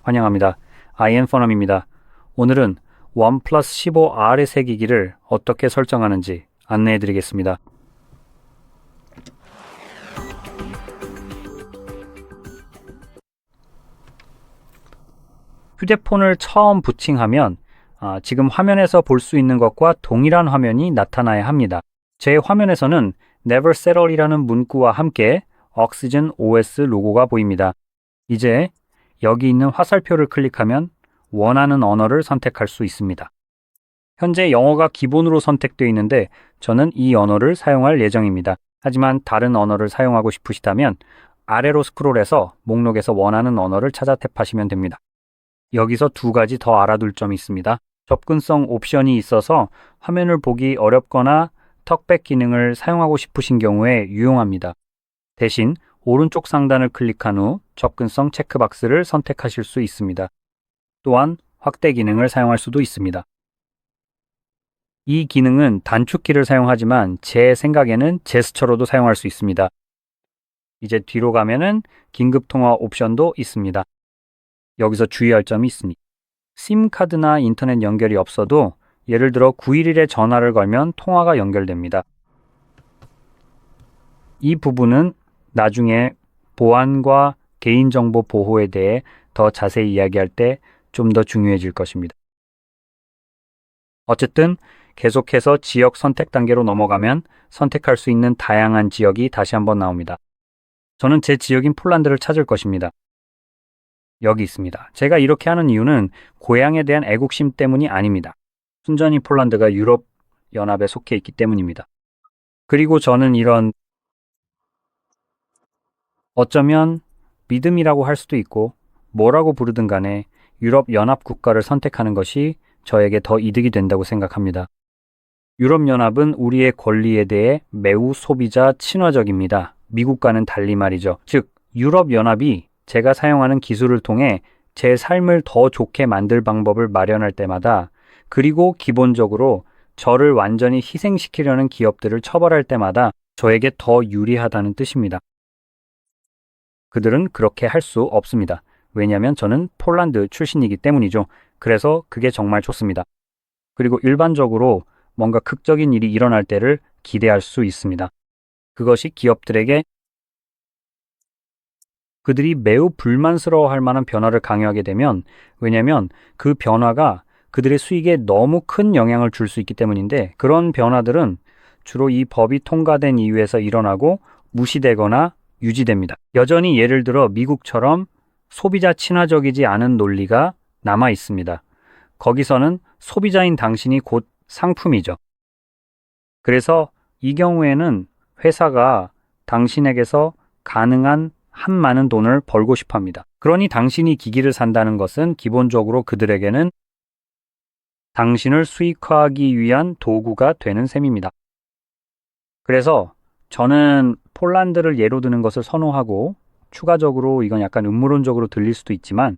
환영합니다. iam퍼럼입니다. 오늘은 OnePlus 15R의 새 기기를 어떻게 설정하는지 안내해 드리겠습니다. 휴대폰을 처음 부팅하면 지금 화면에서 볼 수 있는 것과 동일한 화면이 나타나야 합니다. 제 화면에서는 Never Settle이라는 문구와 함께 Oxygen OS 로고가 보입니다. 이제 여기 있는 화살표를 클릭하면 원하는 언어를 선택할 수 있습니다. 현재 영어가 기본으로 선택되어 있는데 저는 이 언어를 사용할 예정입니다. 하지만 다른 언어를 사용하고 싶으시다면 아래로 스크롤해서 목록에서 원하는 언어를 찾아 탭하시면 됩니다. 여기서 두 가지 더 알아둘 점이 있습니다. 접근성 옵션이 있어서 화면을 보기 어렵거나 턱백 기능을 사용하고 싶으신 경우에 유용합니다. 대신 오른쪽 상단을 클릭한 후 접근성 체크박스를 선택하실 수 있습니다. 또한 확대 기능을 사용할 수도 있습니다. 이 기능은 단축키를 사용하지만 제 생각에는 제스처로도 사용할 수 있습니다. 이제 뒤로 가면은 긴급통화 옵션도 있습니다. 여기서 주의할 점이 있으니 심카드나 인터넷 연결이 없어도 예를 들어 911에 전화를 걸면 통화가 연결됩니다. 이 부분은 나중에 보안과 개인정보 보호에 대해 더 자세히 이야기할 때 좀 더 중요해질 것입니다. 어쨌든 계속해서 지역 선택 단계로 넘어가면 선택할 수 있는 다양한 지역이 다시 한번 나옵니다. 저는 제 지역인 폴란드를 찾을 것입니다. 여기 있습니다. 제가 이렇게 하는 이유는 고향에 대한 애국심 때문이 아닙니다. 순전히 폴란드가 유럽 연합에 속해 있기 때문입니다. 그리고 저는 이런 어쩌면 믿음이라고 할 수도 있고 뭐라고 부르든 간에 유럽 연합 국가를 선택하는 것이 저에게 더 이득이 된다고 생각합니다. 유럽 연합은 우리의 권리에 대해 매우 소비자 친화적입니다. 미국과는 달리 말이죠. 즉, 유럽 연합이 제가 사용하는 기술을 통해 제 삶을 더 좋게 만들 방법을 마련할 때마다 그리고 기본적으로 저를 완전히 희생시키려는 기업들을 처벌할 때마다 저에게 더 유리하다는 뜻입니다. 그들은 그렇게 할 수 없습니다. 왜냐하면 저는 폴란드 출신이기 때문이죠. 그래서 그게 정말 좋습니다. 그리고 일반적으로 뭔가 극적인 일이 일어날 때를 기대할 수 있습니다. 그것이 기업들에게 그들이 매우 불만스러워할 만한 변화를 강요하게 되면 왜냐하면 그 변화가 그들의 수익에 너무 큰 영향을 줄 수 있기 때문인데 그런 변화들은 주로 이 법이 통과된 이유에서 일어나고 무시되거나 유지됩니다. 여전히 예를 들어 미국처럼 소비자 친화적이지 않은 논리가 남아 있습니다. 거기서는 소비자인 당신이 곧 상품이죠. 그래서 이 경우에는 회사가 당신에게서 가능한 한 많은 돈을 벌고 싶어 합니다. 그러니 당신이 기기를 산다는 것은 기본적으로 그들에게는 당신을 수익화하기 위한 도구가 되는 셈입니다. 그래서 저는 폴란드를 예로 드는 것을 선호하고 추가적으로 이건 약간 음모론적으로 들릴 수도 있지만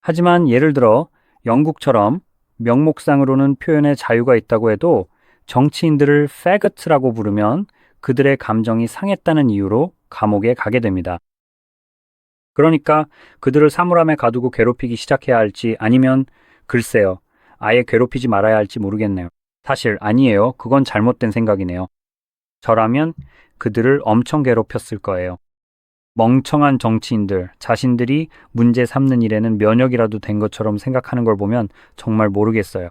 하지만 예를 들어 영국처럼 명목상으로는 표현의 자유가 있다고 해도 정치인들을 fagot라고 부르면 그들의 감정이 상했다는 이유로 감옥에 가게 됩니다. 그러니까 그들을 사물함에 가두고 괴롭히기 시작해야 할지 아니면 글쎄요. 아예 괴롭히지 말아야 할지 모르겠네요. 사실 아니에요. 그건 잘못된 생각이네요. 저라면 그들을 엄청 괴롭혔을 거예요. 멍청한 정치인들, 자신들이 문제 삼는 일에는 면역이라도 된 것처럼 생각하는 걸 보면 정말 모르겠어요.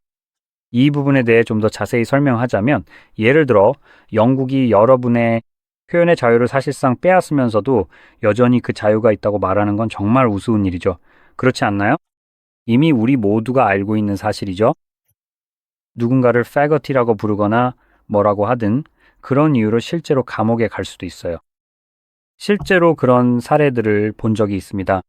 이 부분에 대해 좀 더 자세히 설명하자면 예를 들어 영국이 여러분의 표현의 자유를 사실상 빼앗으면서도 여전히 그 자유가 있다고 말하는 건 정말 우스운 일이죠. 그렇지 않나요? 이미 우리 모두가 알고 있는 사실이죠. 누군가를 fagot이라고 부르거나 뭐라고 하든 그런 이유로 실제로 감옥에 갈 수도 있어요. 실제로 그런 사례들을 본 적이 있습니다.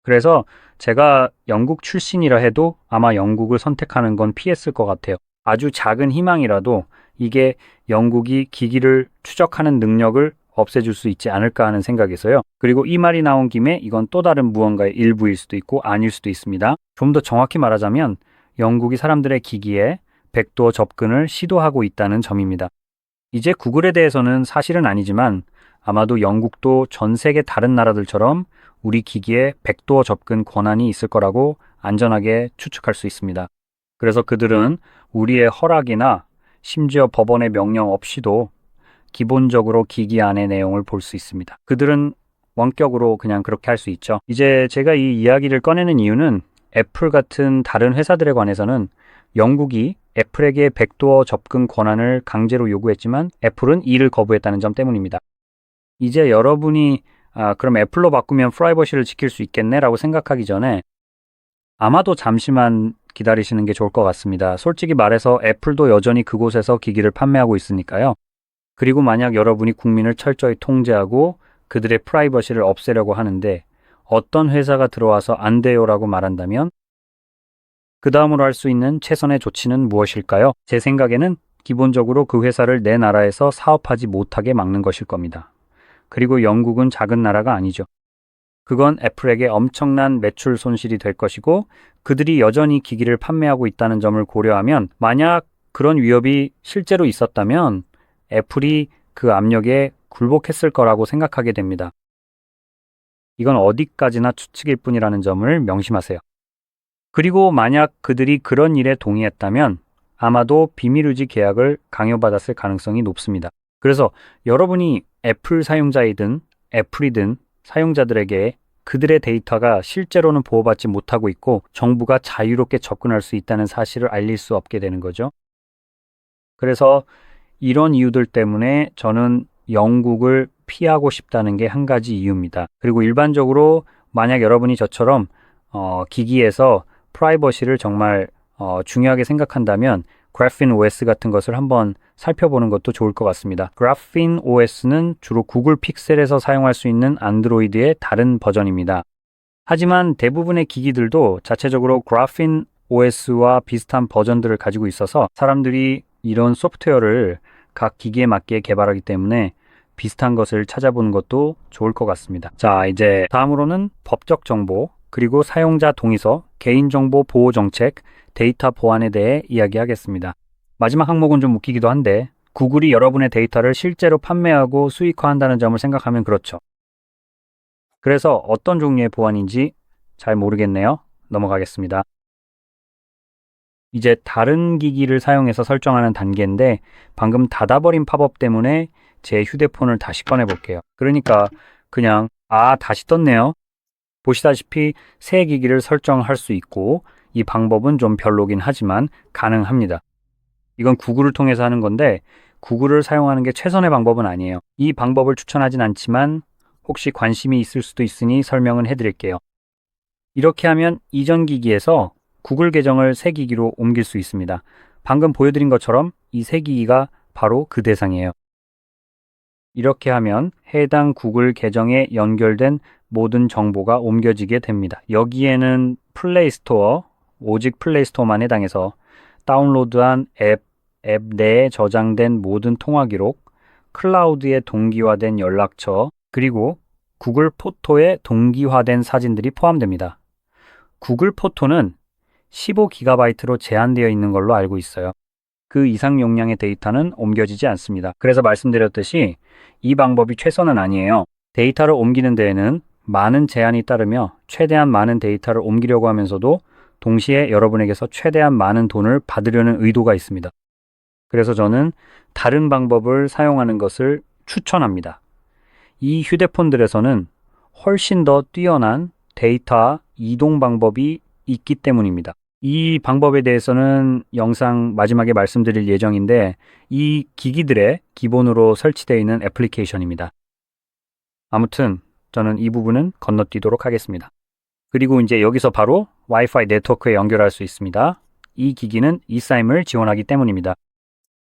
그래서 제가 영국 출신이라 해도 아마 영국을 선택하는 건 피했을 것 같아요. 아주 작은 희망이라도 이게 영국이 기기를 추적하는 능력을 없애줄 수 있지 않을까 하는 생각에서요. 그리고 이 말이 나온 김에 이건 또 다른 무언가의 일부일 수도 있고 아닐 수도 있습니다. 좀 더 정확히 말하자면 영국이 사람들의 기기에 백도어 접근을 시도하고 있다는 점입니다. 이제 구글에 대해서는 사실은 아니지만 아마도 영국도 전 세계 다른 나라들처럼 우리 기기에 백도어 접근 권한이 있을 거라고 안전하게 추측할 수 있습니다. 그래서 그들은 우리의 허락이나 심지어 법원의 명령 없이도 기본적으로 기기 안의 내용을 볼 수 있습니다. 그들은 원격으로 그냥 그렇게 할 수 있죠. 이제 제가 이 이야기를 꺼내는 이유는 애플 같은 다른 회사들에 관해서는 영국이 애플에게 백도어 접근 권한을 강제로 요구했지만 애플은 이를 거부했다는 점 때문입니다. 이제 여러분이 그럼 애플로 바꾸면 프라이버시를 지킬 수 있겠네 라고 생각하기 전에 아마도 잠시만 기다리시는 게 좋을 것 같습니다. 솔직히 말해서 애플도 여전히 그곳에서 기기를 판매하고 있으니까요. 그리고 만약 여러분이 국민을 철저히 통제하고 그들의 프라이버시를 없애려고 하는데 어떤 회사가 들어와서 안 돼요라고 말한다면 그 다음으로 할 수 있는 최선의 조치는 무엇일까요? 제 생각에는 기본적으로 그 회사를 내 나라에서 사업하지 못하게 막는 것일 겁니다. 그리고 영국은 작은 나라가 아니죠. 그건 애플에게 엄청난 매출 손실이 될 것이고 그들이 여전히 기기를 판매하고 있다는 점을 고려하면 만약 그런 위협이 실제로 있었다면 애플이 그 압력에 굴복했을 거라고 생각하게 됩니다. 이건 어디까지나 추측일 뿐이라는 점을 명심하세요. 그리고 만약 그들이 그런 일에 동의했다면 아마도 비밀유지 계약을 강요받았을 가능성이 높습니다. 그래서 여러분이 애플 사용자이든 애플이든 사용자들에게 그들의 데이터가 실제로는 보호받지 못하고 있고 정부가 자유롭게 접근할 수 있다는 사실을 알릴 수 없게 되는 거죠. 그래서 이런 이유들 때문에 저는 영국을 피하고 싶다는 게 한 가지 이유입니다. 그리고 일반적으로 만약 여러분이 저처럼 기기에서 프라이버시를 정말 중요하게 생각한다면 그래핀 OS 같은 것을 한번 살펴보는 것도 좋을 것 같습니다. 그래핀 OS는 주로 구글 픽셀에서 사용할 수 있는 안드로이드의 다른 버전입니다. 하지만 대부분의 기기들도 자체적으로 그래핀 OS와 비슷한 버전들을 가지고 있어서 사람들이 이런 소프트웨어를 각 기기에 맞게 개발하기 때문에 비슷한 것을 찾아보는 것도 좋을 것 같습니다. 자, 이제 다음으로는 법적 정보, 그리고 사용자 동의서, 개인정보 보호 정책, 데이터 보안에 대해 이야기하겠습니다. 마지막 항목은 좀 웃기기도 한데 구글이 여러분의 데이터를 실제로 판매하고 수익화한다는 점을 생각하면 그렇죠. 그래서 어떤 종류의 보안인지 잘 모르겠네요. 넘어가겠습니다. 이제 다른 기기를 사용해서 설정하는 단계인데 방금 닫아버린 팝업 때문에 제 휴대폰을 다시 꺼내볼게요. 그러니까 그냥 다시 떴네요. 보시다시피 새 기기를 설정할 수 있고 이 방법은 좀 별로긴 하지만 가능합니다. 이건 구글을 통해서 하는 건데 구글을 사용하는 게 최선의 방법은 아니에요. 이 방법을 추천하진 않지만 혹시 관심이 있을 수도 있으니 설명은 해드릴게요. 이렇게 하면 이전 기기에서 구글 계정을 새 기기로 옮길 수 있습니다. 방금 보여드린 것처럼 이 새 기기가 바로 그 대상이에요. 이렇게 하면 해당 구글 계정에 연결된 모든 정보가 옮겨지게 됩니다. 여기에는 플레이스토어, 오직 플레이스토어만 해당해서 다운로드한 앱 내에 저장된 모든 통화 기록, 클라우드에 동기화된 연락처, 그리고 구글 포토에 동기화된 사진들이 포함됩니다. 구글 포토는 15GB로 제한되어 있는 걸로 알고 있어요. 그 이상 용량의 데이터는 옮겨지지 않습니다. 그래서 말씀드렸듯이 이 방법이 최선은 아니에요. 데이터를 옮기는 데에는 많은 제한이 따르며 최대한 많은 데이터를 옮기려고 하면서도 동시에 여러분에게서 최대한 많은 돈을 받으려는 의도가 있습니다. 그래서 저는 다른 방법을 사용하는 것을 추천합니다. 이 휴대폰들에서는 훨씬 더 뛰어난 데이터 이동 방법이 있기 때문입니다. 이 방법에 대해서는 영상 마지막에 말씀드릴 예정인데 이 기기들의 기본으로 설치되어 있는 애플리케이션입니다. 아무튼 저는 이 부분은 건너뛰도록 하겠습니다. 그리고 이제 여기서 바로 와이파이 네트워크에 연결할 수 있습니다. 이 기기는 eSIM을 지원하기 때문입니다.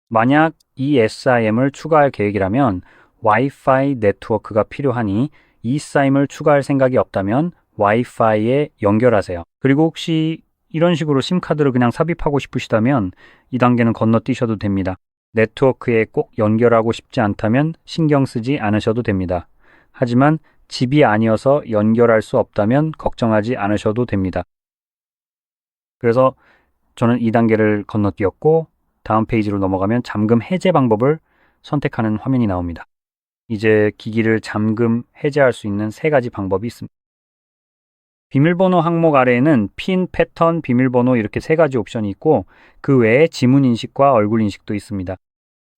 만약 eSIM을 추가할 계획이라면 와이파이 네트워크가 필요하니 eSIM을 추가할 생각이 없다면 와이파이에 연결하세요. 그리고 혹시 이런 식으로 심카드를 그냥 삽입하고 싶으시다면 이 단계는 건너뛰셔도 됩니다. 네트워크에 꼭 연결하고 싶지 않다면 신경 쓰지 않으셔도 됩니다. 하지만 집이 아니어서 연결할 수 없다면 걱정하지 않으셔도 됩니다. 그래서 저는 이 단계를 건너뛰었고 다음 페이지로 넘어가면 잠금 해제 방법을 선택하는 화면이 나옵니다. 이제 기기를 잠금 해제할 수 있는 세 가지 방법이 있습니다. 비밀번호 항목 아래에는 핀, 패턴, 비밀번호 이렇게 세 가지 옵션이 있고 그 외에 지문 인식과 얼굴 인식도 있습니다.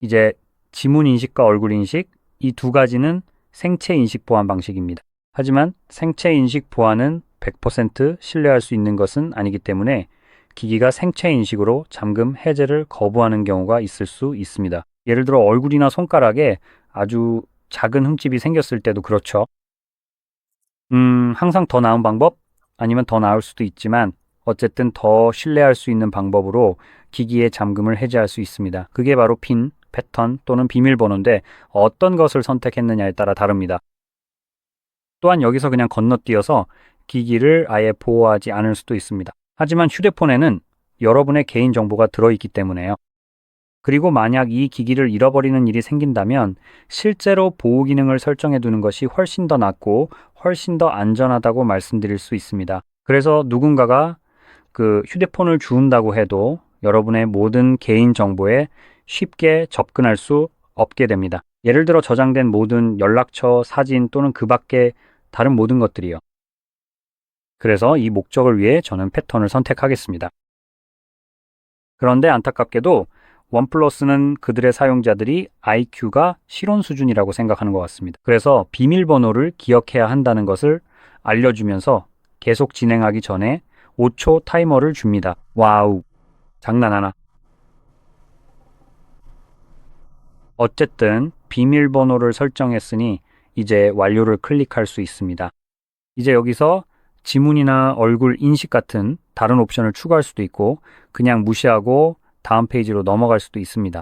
이제 지문 인식과 얼굴 인식 이 두 가지는 생체 인식 보안 방식입니다. 하지만 생체 인식 보안은 100% 신뢰할 수 있는 것은 아니기 때문에 기기가 생체 인식으로 잠금 해제를 거부하는 경우가 있을 수 있습니다. 예를 들어 얼굴이나 손가락에 아주 작은 흠집이 생겼을 때도 그렇죠. 항상 더 나은 방법? 아니면 더 나을 수도 있지만 어쨌든 더 신뢰할 수 있는 방법으로 기기의 잠금을 해제할 수 있습니다. 그게 바로 핀, 패턴 또는 비밀번호인데 어떤 것을 선택했느냐에 따라 다릅니다. 또한 여기서 그냥 건너뛰어서 기기를 아예 보호하지 않을 수도 있습니다. 하지만 휴대폰에는 여러분의 개인정보가 들어있기 때문에요. 그리고 만약 이 기기를 잃어버리는 일이 생긴다면 실제로 보호 기능을 설정해 두는 것이 훨씬 더 낫고 훨씬 더 안전하다고 말씀드릴 수 있습니다. 그래서 누군가가 그 휴대폰을 주운다고 해도 여러분의 모든 개인 정보에 쉽게 접근할 수 없게 됩니다. 예를 들어 저장된 모든 연락처, 사진 또는 그 밖의 다른 모든 것들이요. 그래서 이 목적을 위해 저는 패턴을 선택하겠습니다. 그런데 안타깝게도 원플러스는 그들의 사용자들이 IQ가 실온 수준이라고 생각하는 것 같습니다. 그래서 비밀번호를 기억해야 한다는 것을 알려주면서 계속 진행하기 전에 5초 타이머를 줍니다. 와우, 장난하나. 어쨌든 비밀번호를 설정했으니 이제 완료를 클릭할 수 있습니다. 이제 여기서 지문이나 얼굴 인식 같은 다른 옵션을 추가할 수도 있고 그냥 무시하고 다음 페이지로 넘어갈 수도 있습니다.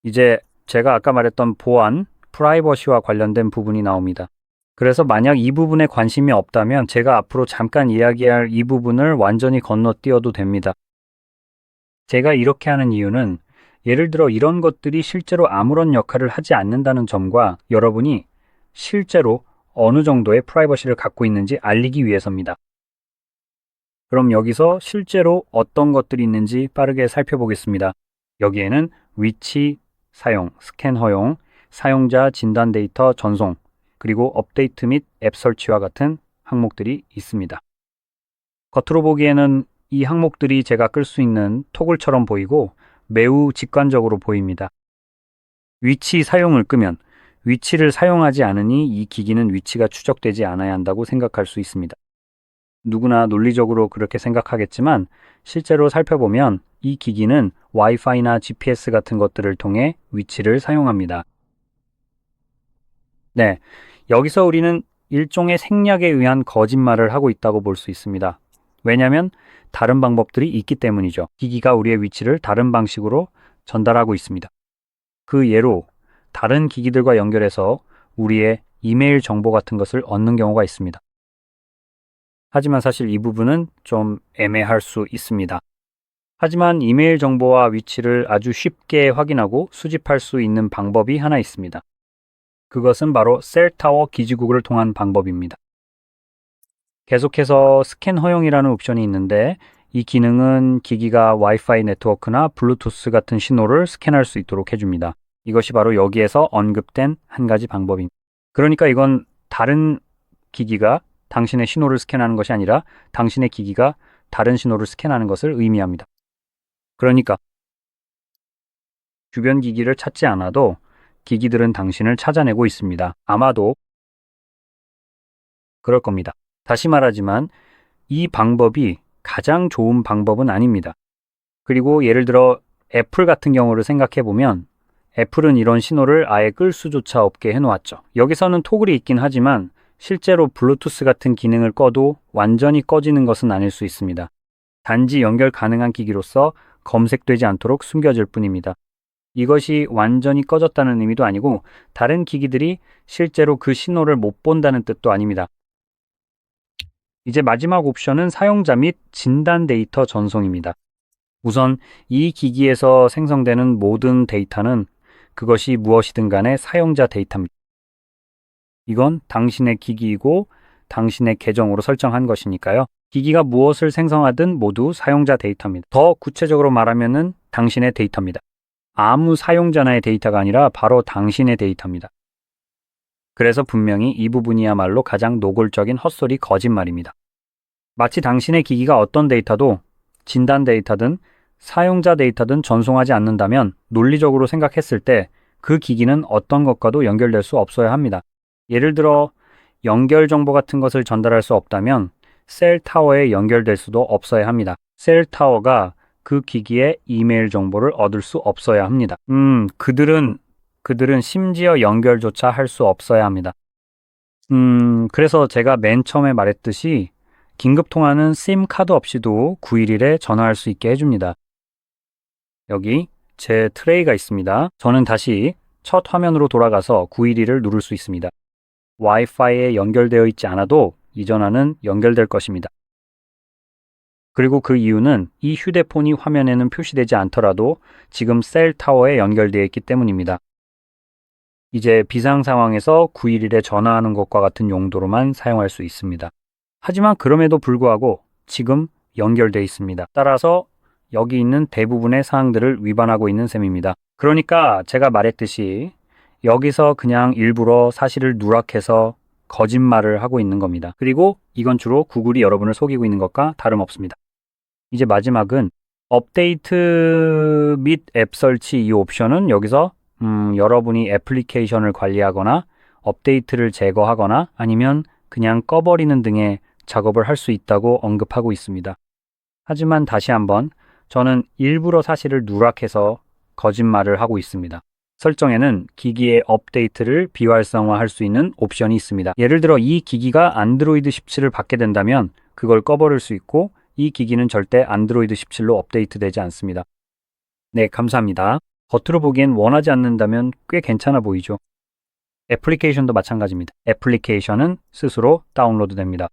이제 제가 아까 말했던 보안, 프라이버시와 관련된 부분이 나옵니다. 그래서 만약 이 부분에 관심이 없다면 제가 앞으로 잠깐 이야기할 이 부분을 완전히 건너뛰어도 됩니다. 제가 이렇게 하는 이유는 예를 들어 이런 것들이 실제로 아무런 역할을 하지 않는다는 점과 여러분이 실제로 어느 정도의 프라이버시를 갖고 있는지 알리기 위해서입니다. 그럼 여기서 실제로 어떤 것들이 있는지 빠르게 살펴보겠습니다. 여기에는 위치 사용, 스캔 허용, 사용자 진단 데이터 전송, 그리고 업데이트 및 앱 설치와 같은 항목들이 있습니다. 겉으로 보기에는 이 항목들이 제가 끌 수 있는 토글처럼 보이고 매우 직관적으로 보입니다. 위치 사용을 끄면 위치를 사용하지 않으니 이 기기는 위치가 추적되지 않아야 한다고 생각할 수 있습니다. 누구나 논리적으로 그렇게 생각하겠지만 실제로 살펴보면 이 기기는 와이파이나 GPS 같은 것들을 통해 위치를 사용합니다. 네, 여기서 우리는 일종의 생략에 의한 거짓말을 하고 있다고 볼 수 있습니다. 왜냐하면 다른 방법들이 있기 때문이죠. 기기가 우리의 위치를 다른 방식으로 전달하고 있습니다. 그 예로 다른 기기들과 연결해서 우리의 이메일 정보 같은 것을 얻는 경우가 있습니다. 하지만 사실 이 부분은 좀 애매할 수 있습니다. 하지만 이메일 정보와 위치를 아주 쉽게 확인하고 수집할 수 있는 방법이 하나 있습니다. 그것은 바로 셀타워 기지국을 통한 방법입니다. 계속해서 스캔 허용이라는 옵션이 있는데 이 기능은 기기가 와이파이 네트워크나 블루투스 같은 신호를 스캔할 수 있도록 해줍니다. 이것이 바로 여기에서 언급된 한 가지 방법입니다. 그러니까 이건 다른 기기가 당신의 신호를 스캔하는 것이 아니라 당신의 기기가 다른 신호를 스캔하는 것을 의미합니다. 그러니까 주변 기기를 찾지 않아도 기기들은 당신을 찾아내고 있습니다. 아마도 그럴 겁니다. 다시 말하지만 이 방법이 가장 좋은 방법은 아닙니다. 그리고 예를 들어 애플 같은 경우를 생각해 보면 애플은 이런 신호를 아예 끌 수조차 없게 해놓았죠. 여기서는 토글이 있긴 하지만 실제로 블루투스 같은 기능을 꺼도 완전히 꺼지는 것은 아닐 수 있습니다. 단지 연결 가능한 기기로서 검색되지 않도록 숨겨질 뿐입니다. 이것이 완전히 꺼졌다는 의미도 아니고 다른 기기들이 실제로 그 신호를 못 본다는 뜻도 아닙니다. 이제 마지막 옵션은 사용자 및 진단 데이터 전송입니다. 우선 이 기기에서 생성되는 모든 데이터는 그것이 무엇이든 간에 사용자 데이터입니다. 이건 당신의 기기이고 당신의 계정으로 설정한 것이니까요. 기기가 무엇을 생성하든 모두 사용자 데이터입니다. 더 구체적으로 말하면은 당신의 데이터입니다. 아무 사용자나의 데이터가 아니라 바로 당신의 데이터입니다. 그래서 분명히 이 부분이야말로 가장 노골적인 헛소리 거짓말입니다. 마치 당신의 기기가 어떤 데이터도 진단 데이터든 사용자 데이터든 전송하지 않는다면 논리적으로 생각했을 때 그 기기는 어떤 것과도 연결될 수 없어야 합니다. 예를 들어 연결 정보 같은 것을 전달할 수 없다면 셀 타워에 연결될 수도 없어야 합니다. 셀 타워가 그 기기의 이메일 정보를 얻을 수 없어야 합니다. 그들은 심지어 연결조차 할 수 없어야 합니다. 그래서 제가 맨 처음에 말했듯이 긴급 통화는 심 카드 없이도 911에 전화할 수 있게 해줍니다. 여기 제 트레이가 있습니다. 저는 다시 첫 화면으로 돌아가서 911을 누를 수 있습니다. 와이파이에 연결되어 있지 않아도 이 전화는 연결될 것입니다. 그리고 그 이유는 이 휴대폰이 화면에는 표시되지 않더라도 지금 셀 타워에 연결되어 있기 때문입니다. 이제 비상 상황에서 911에 전화하는 것과 같은 용도로만 사용할 수 있습니다. 하지만 그럼에도 불구하고 지금 연결되어 있습니다. 따라서 여기 있는 대부분의 사항들을 위반하고 있는 셈입니다. 그러니까 제가 말했듯이 여기서 그냥 일부러 사실을 누락해서 거짓말을 하고 있는 겁니다. 그리고 이건 주로 구글이 여러분을 속이고 있는 것과 다름없습니다. 이제 마지막은 업데이트 및 앱 설치 이 옵션은 여기서 여러분이 애플리케이션을 관리하거나 업데이트를 제거하거나 아니면 그냥 꺼버리는 등의 작업을 할 수 있다고 언급하고 있습니다. 하지만 다시 한번 저는 일부러 사실을 누락해서 거짓말을 하고 있습니다. 설정에는 기기의 업데이트를 비활성화할 수 있는 옵션이 있습니다. 예를 들어 이 기기가 안드로이드 17을 받게 된다면 그걸 꺼버릴 수 있고 이 기기는 절대 안드로이드 17로 업데이트되지 않습니다. 네, 감사합니다. 겉으로 보기엔 원하지 않는다면 꽤 괜찮아 보이죠? 애플리케이션도 마찬가지입니다. 애플리케이션은 스스로 다운로드 됩니다.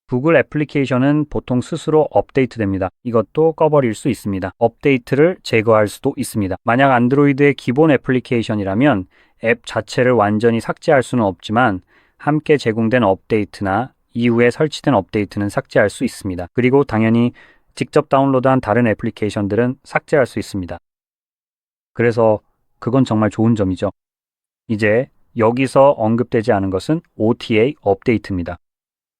구글 애플리케이션은 보통 스스로 업데이트 됩니다. 이것도 꺼버릴 수 있습니다. 업데이트를 제거할 수도 있습니다. 만약 안드로이드의 기본 애플리케이션이라면 앱 자체를 완전히 삭제할 수는 없지만 함께 제공된 업데이트나 이후에 설치된 업데이트는 삭제할 수 있습니다. 그리고 당연히 직접 다운로드한 다른 애플리케이션들은 삭제할 수 있습니다. 그래서 그건 정말 좋은 점이죠. 이제 여기서 언급되지 않은 것은 OTA 업데이트입니다.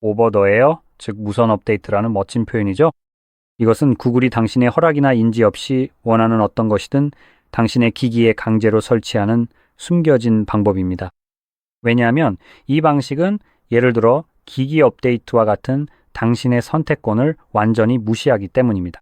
오버 더 에어, 즉 무선 업데이트라는 멋진 표현이죠. 이것은 구글이 당신의 허락이나 인지 없이 원하는 어떤 것이든 당신의 기기에 강제로 설치하는 숨겨진 방법입니다. 왜냐하면 이 방식은 예를 들어 기기 업데이트와 같은 당신의 선택권을 완전히 무시하기 때문입니다.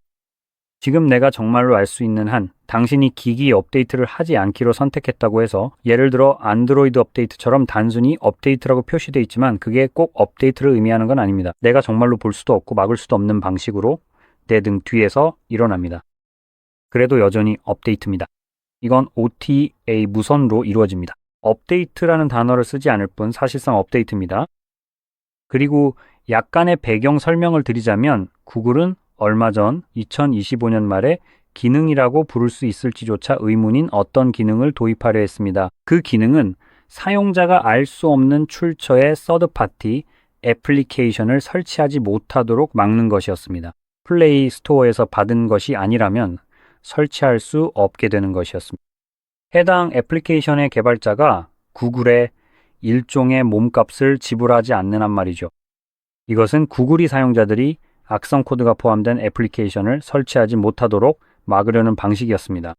지금 내가 정말로 알 수 있는 한 당신이 기기 업데이트를 하지 않기로 선택했다고 해서 예를 들어 안드로이드 업데이트처럼 단순히 업데이트라고 표시되어 있지만 그게 꼭 업데이트를 의미하는 건 아닙니다. 내가 정말로 볼 수도 없고 막을 수도 없는 방식으로 내 등 뒤에서 일어납니다. 그래도 여전히 업데이트입니다. 이건 OTA 무선으로 이루어집니다. 업데이트라는 단어를 쓰지 않을 뿐 사실상 업데이트입니다. 그리고 약간의 배경 설명을 드리자면 구글은 얼마 전 2025년 말에 기능이라고 부를 수 있을지조차 의문인 어떤 기능을 도입하려 했습니다. 그 기능은 사용자가 알 수 없는 출처의 서드파티 애플리케이션을 설치하지 못하도록 막는 것이었습니다. 플레이 스토어에서 받은 것이 아니라면 설치할 수 없게 되는 것이었습니다. 해당 애플리케이션의 개발자가 구글에 일종의 몸값을 지불하지 않는 한 말이죠. 이것은 구글이 사용자들이 악성 코드가 포함된 애플리케이션을 설치하지 못하도록 막으려는 방식이었습니다.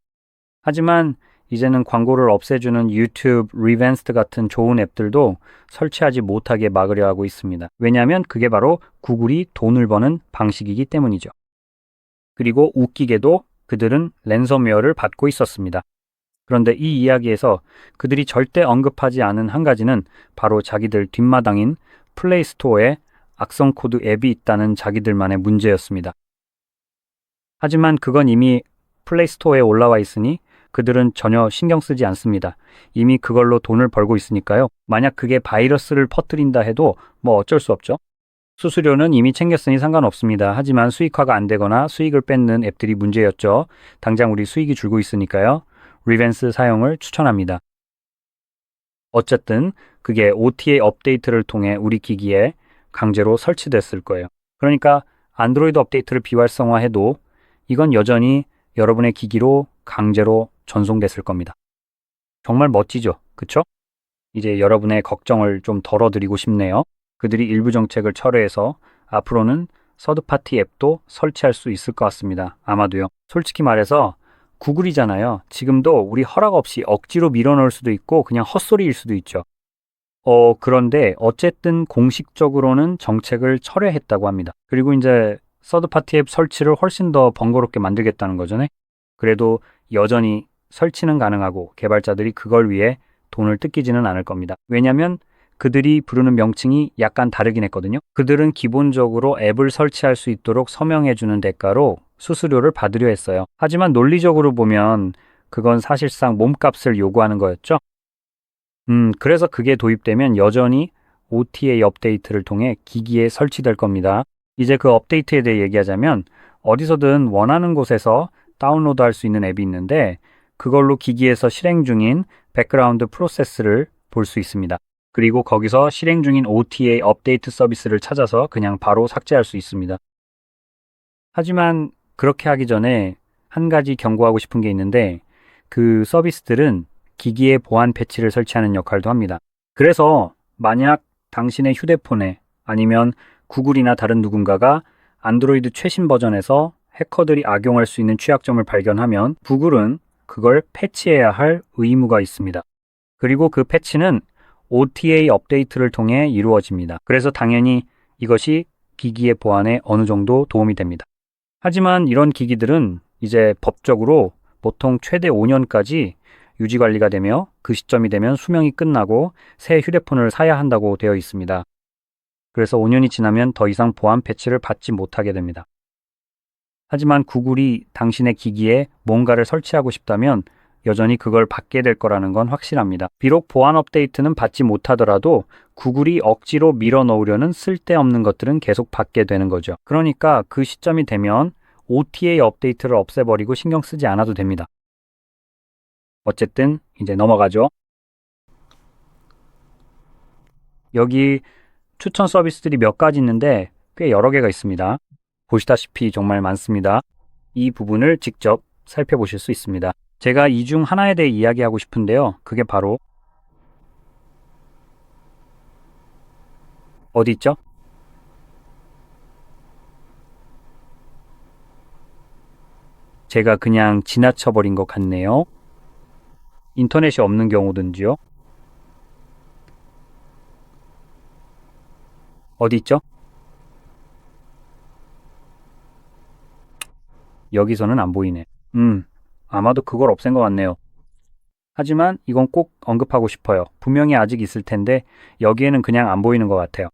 하지만 이제는 광고를 없애주는 유튜브, 리벤스트 같은 좋은 앱들도 설치하지 못하게 막으려 하고 있습니다. 왜냐하면 그게 바로 구글이 돈을 버는 방식이기 때문이죠. 그리고 웃기게도 그들은 랜섬웨어를 받고 있었습니다. 그런데 이 이야기에서 그들이 절대 언급하지 않은 한 가지는 바로 자기들 뒷마당인 플레이스토어에 악성 코드 앱이 있다는 자기들만의 문제였습니다. 하지만 그건 이미 플레이스토어에 올라와 있으니 그들은 전혀 신경 쓰지 않습니다. 이미 그걸로 돈을 벌고 있으니까요. 만약 그게 바이러스를 퍼뜨린다 해도 뭐 어쩔 수 없죠. 수수료는 이미 챙겼으니 상관없습니다. 하지만 수익화가 안 되거나 수익을 뺏는 앱들이 문제였죠. 당장 우리 수익이 줄고 있으니까요. 리벤스 사용을 추천합니다. 어쨌든 그게 OTA 업데이트를 통해 우리 기기에 강제로 설치됐을 거예요. 그러니까 안드로이드 업데이트를 비활성화해도 이건 여전히 여러분의 기기로 강제로 전송됐을 겁니다. 정말 멋지죠? 그쵸? 이제 여러분의 걱정을 좀 덜어드리고 싶네요. 그들이 일부 정책을 철회해서 앞으로는 서드파티 앱도 설치할 수 있을 것 같습니다. 아마도요. 솔직히 말해서 구글이잖아요. 지금도 우리 허락 없이 억지로 밀어넣을 수도 있고 그냥 헛소리일 수도 있죠. 그런데 어쨌든 공식적으로는 정책을 철회했다고 합니다. 그리고 이제 서드파티 앱 설치를 훨씬 더 번거롭게 만들겠다는 거잖아요. 그래도 여전히 설치는 가능하고 개발자들이 그걸 위해 돈을 뜯기지는 않을 겁니다. 왜냐하면 그들이 부르는 명칭이 약간 다르긴 했거든요. 그들은 기본적으로 앱을 설치할 수 있도록 서명해주는 대가로 수수료를 받으려 했어요. 하지만 논리적으로 보면 그건 사실상 몸값을 요구하는 거였죠. 그래서 그게 도입되면 여전히 OTA 업데이트를 통해 기기에 설치될 겁니다. 이제 그 업데이트에 대해 얘기하자면 어디서든 원하는 곳에서 다운로드 할 수 있는 앱이 있는데 그걸로 기기에서 실행 중인 백그라운드 프로세스를 볼 수 있습니다. 그리고 거기서 실행 중인 OTA 업데이트 서비스를 찾아서 그냥 바로 삭제할 수 있습니다. 하지만 그렇게 하기 전에 한 가지 경고하고 싶은 게 있는데 그 서비스들은 기기에 보안 패치를 설치하는 역할도 합니다. 그래서 만약 당신의 휴대폰에 아니면 구글이나 다른 누군가가 안드로이드 최신 버전에서 해커들이 악용할 수 있는 취약점을 발견하면 구글은 그걸 패치해야 할 의무가 있습니다. 그리고 그 패치는 OTA 업데이트를 통해 이루어집니다. 그래서 당연히 이것이 기기의 보안에 어느 정도 도움이 됩니다. 하지만 이런 기기들은 이제 법적으로 보통 최대 5년까지 유지 관리가 되며 그 시점이 되면 수명이 끝나고 새 휴대폰을 사야 한다고 되어 있습니다. 그래서 5년이 지나면 더 이상 보안 패치를 받지 못하게 됩니다. 하지만 구글이 당신의 기기에 뭔가를 설치하고 싶다면 여전히 그걸 받게 될 거라는 건 확실합니다. 비록 보안 업데이트는 받지 못하더라도 구글이 억지로 밀어넣으려는 쓸데없는 것들은 계속 받게 되는 거죠. 그러니까 그 시점이 되면 OTA 업데이트를 없애버리고 신경 쓰지 않아도 됩니다. 어쨌든 이제 넘어가죠. 여기 추천 서비스들이 몇 가지 있는데 꽤 여러 개가 있습니다. 보시다시피 정말 많습니다. 이 부분을 직접 살펴보실 수 있습니다. 제가 이 중 하나에 대해 이야기하고 싶은데요. 그게 바로 어디 있죠? 제가 그냥 지나쳐버린 것 같네요. 인터넷이 없는 경우든지요. 어디 있죠? 여기서는 안 보이네. 아마도 그걸 없앤 것 같네요. 하지만 이건 꼭 언급하고 싶어요. 분명히 아직 있을 텐데 여기에는 그냥 안 보이는 것 같아요.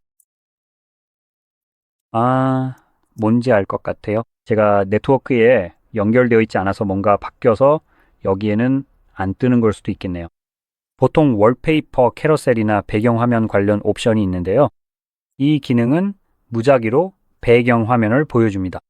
아, 뭔지 알 것 같아요. 제가 네트워크에 연결되어 있지 않아서 뭔가 바뀌어서 여기에는 안 뜨는 걸 수도 있겠네요. 보통 월페이퍼 캐러셀이나 배경화면 관련 옵션이 있는데요. 이 기능은 무작위로 배경화면을 보여줍니다.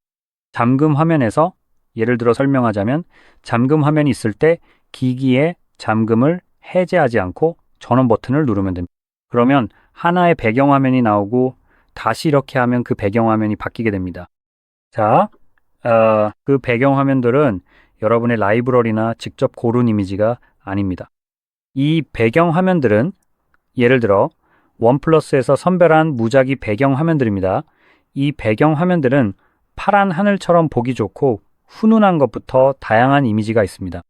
잠금 화면에서 예를 들어 설명하자면 잠금 화면이 있을 때 기기의 잠금을 해제하지 않고 전원 버튼을 누르면 됩니다. 그러면 하나의 배경화면이 나오고 다시 이렇게 하면 그 배경화면이 바뀌게 됩니다. 자, 그 배경화면들은 여러분의 라이브러리나 직접 고른 이미지가 아닙니다. 이 배경화면들은 예를 들어 원플러스에서 선별한 무작위 배경화면들입니다. 이 배경화면들은 파란 하늘처럼 보기 좋고 훈훈한 것부터 다양한 이미지가 있습니다.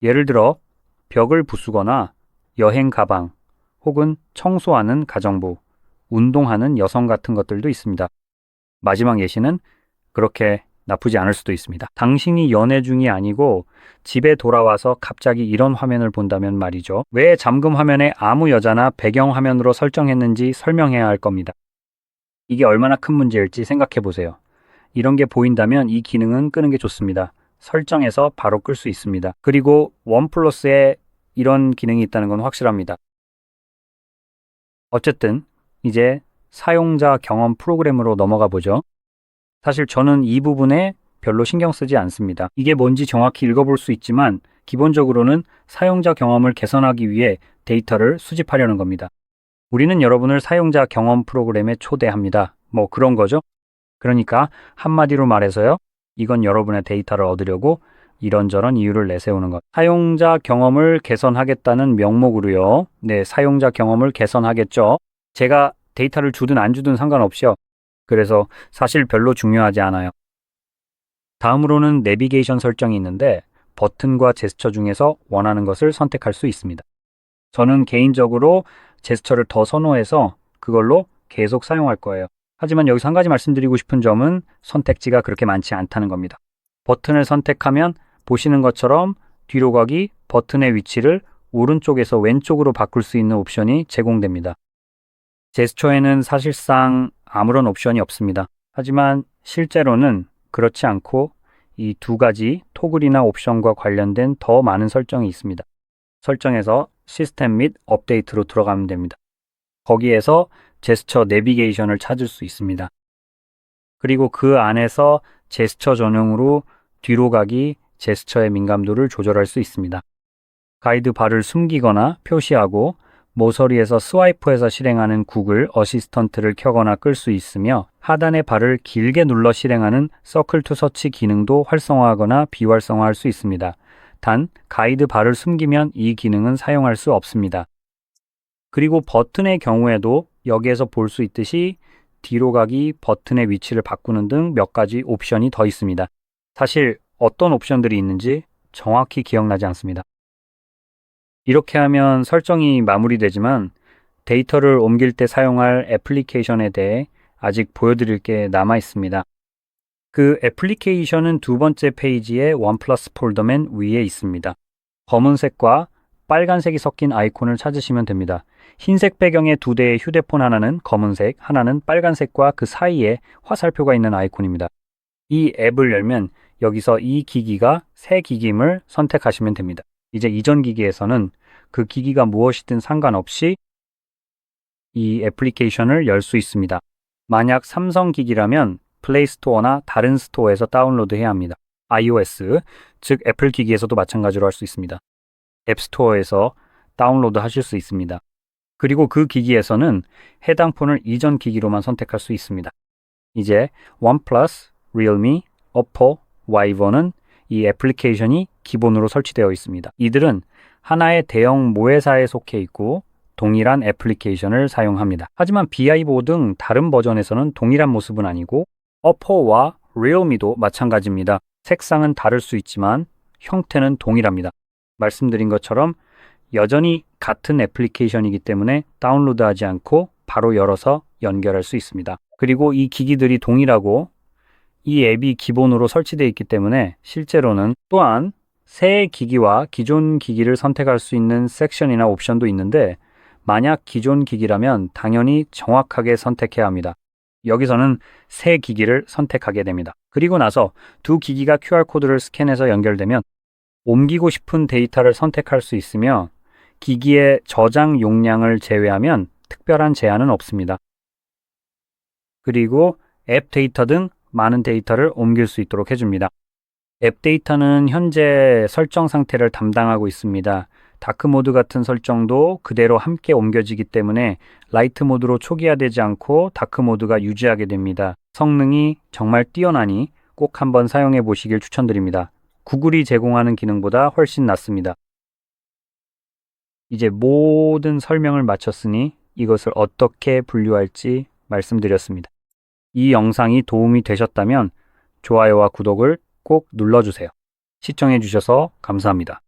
예를 들어 벽을 부수거나 여행 가방 혹은 청소하는 가정부, 운동하는 여성 같은 것들도 있습니다. 마지막 예시는 그렇게 나쁘지 않을 수도 있습니다. 당신이 연애 중이 아니고 집에 돌아와서 갑자기 이런 화면을 본다면 말이죠. 왜 잠금 화면에 아무 여자나 배경 화면으로 설정했는지 설명해야 할 겁니다. 이게 얼마나 큰 문제일지 생각해 보세요. 이런 게 보인다면 이 기능은 끄는 게 좋습니다. 설정해서 바로 끌 수 있습니다. 그리고 원플러스에 이런 기능이 있다는 건 확실합니다. 어쨌든 이제 사용자 경험 프로그램으로 넘어가 보죠. 사실 저는 이 부분에 별로 신경 쓰지 않습니다. 이게 뭔지 정확히 읽어볼 수 있지만 기본적으로는 사용자 경험을 개선하기 위해 데이터를 수집하려는 겁니다. 우리는 여러분을 사용자 경험 프로그램에 초대합니다. 뭐 그런 거죠. 그러니까 한마디로 말해서요. 이건 여러분의 데이터를 얻으려고 이런저런 이유를 내세우는 것. 사용자 경험을 개선하겠다는 명목으로요. 네, 사용자 경험을 개선하겠죠. 제가 데이터를 주든 안 주든 상관없이요. 그래서 사실 별로 중요하지 않아요. 다음으로는 내비게이션 설정이 있는데 버튼과 제스처 중에서 원하는 것을 선택할 수 있습니다. 저는 개인적으로 제스처를 더 선호해서 그걸로 계속 사용할 거예요. 하지만 여기서 한 가지 말씀드리고 싶은 점은 선택지가 그렇게 많지 않다는 겁니다. 버튼을 선택하면 보시는 것처럼 뒤로 가기 버튼의 위치를 오른쪽에서 왼쪽으로 바꿀 수 있는 옵션이 제공됩니다. 제스처에는 사실상 아무런 옵션이 없습니다. 하지만 실제로는 그렇지 않고 이 두 가지 토글이나 옵션과 관련된 더 많은 설정이 있습니다. 설정에서 시스템 및 업데이트로 들어가면 됩니다. 거기에서 제스처 내비게이션을 찾을 수 있습니다. 그리고 그 안에서 제스처 전용으로 뒤로 가기 제스처의 민감도를 조절할 수 있습니다. 가이드 바를 숨기거나 표시하고 모서리에서 스와이프해서 실행하는 구글 어시스턴트를 켜거나 끌 수 있으며 하단의 발을 길게 눌러 실행하는 서클 투 서치 기능도 활성화하거나 비활성화할 수 있습니다. 단 가이드 바를 숨기면 이 기능은 사용할 수 없습니다. 그리고 버튼의 경우에도 여기에서 볼 수 있듯이 뒤로 가기 버튼의 위치를 바꾸는 등 몇 가지 옵션이 더 있습니다. 사실 어떤 옵션들이 있는지 정확히 기억나지 않습니다. 이렇게 하면 설정이 마무리되지만 데이터를 옮길 때 사용할 애플리케이션에 대해 아직 보여드릴 게 남아 있습니다. 그 애플리케이션은 두 번째 페이지의 원플러스 폴더맨 위에 있습니다. 검은색과 빨간색이 섞인 아이콘을 찾으시면 됩니다. 흰색 배경의 두 대의 휴대폰 하나는 검은색, 하나는 빨간색과 그 사이에 화살표가 있는 아이콘입니다. 이 앱을 열면 여기서 이 기기가 새 기기임을 선택하시면 됩니다. 이제 이전 기기에서는 그 기기가 무엇이든 상관없이 이 애플리케이션을 열 수 있습니다. 만약 삼성 기기라면 플레이 스토어나 다른 스토어에서 다운로드해야 합니다. iOS, 즉 애플 기기에서도 마찬가지로 할 수 있습니다. 앱스토어에서 다운로드 하실 수 있습니다. 그리고 그 기기에서는 해당 폰을 이전 기기로만 선택할 수 있습니다. 이제 원플러스, 리얼미, 오포, 와이번은 이 애플리케이션이 기본으로 설치되어 있습니다. 이들은 하나의 대형 모회사에 속해 있고 동일한 애플리케이션을 사용합니다. 하지만 비아이보 등 다른 버전에서는 동일한 모습은 아니고 오포와 리얼미도 마찬가지입니다. 색상은 다를 수 있지만 형태는 동일합니다. 말씀드린 것처럼 여전히 같은 애플리케이션이기 때문에 다운로드하지 않고 바로 열어서 연결할 수 있습니다. 그리고 이 기기들이 동일하고 이 앱이 기본으로 설치되어 있기 때문에 실제로는 또한 새 기기와 기존 기기를 선택할 수 있는 섹션이나 옵션도 있는데 만약 기존 기기라면 당연히 정확하게 선택해야 합니다. 여기서는 새 기기를 선택하게 됩니다. 그리고 나서 두 기기가 QR코드를 스캔해서 연결되면 옮기고 싶은 데이터를 선택할 수 있으며 기기의 저장 용량을 제외하면 특별한 제한은 없습니다. 그리고 앱 데이터 등 많은 데이터를 옮길 수 있도록 해줍니다. 앱 데이터는 현재 설정 상태를 담당하고 있습니다. 다크 모드 같은 설정도 그대로 함께 옮겨지기 때문에 라이트 모드로 초기화되지 않고 다크 모드가 유지하게 됩니다. 성능이 정말 뛰어나니 꼭 한번 사용해 보시길 추천드립니다. 구글이 제공하는 기능보다 훨씬 낫습니다. 이제 모든 설명을 마쳤으니 이것을 어떻게 분류할지 말씀드렸습니다. 이 영상이 도움이 되셨다면 좋아요와 구독을 꼭 눌러주세요. 시청해 주셔서 감사합니다.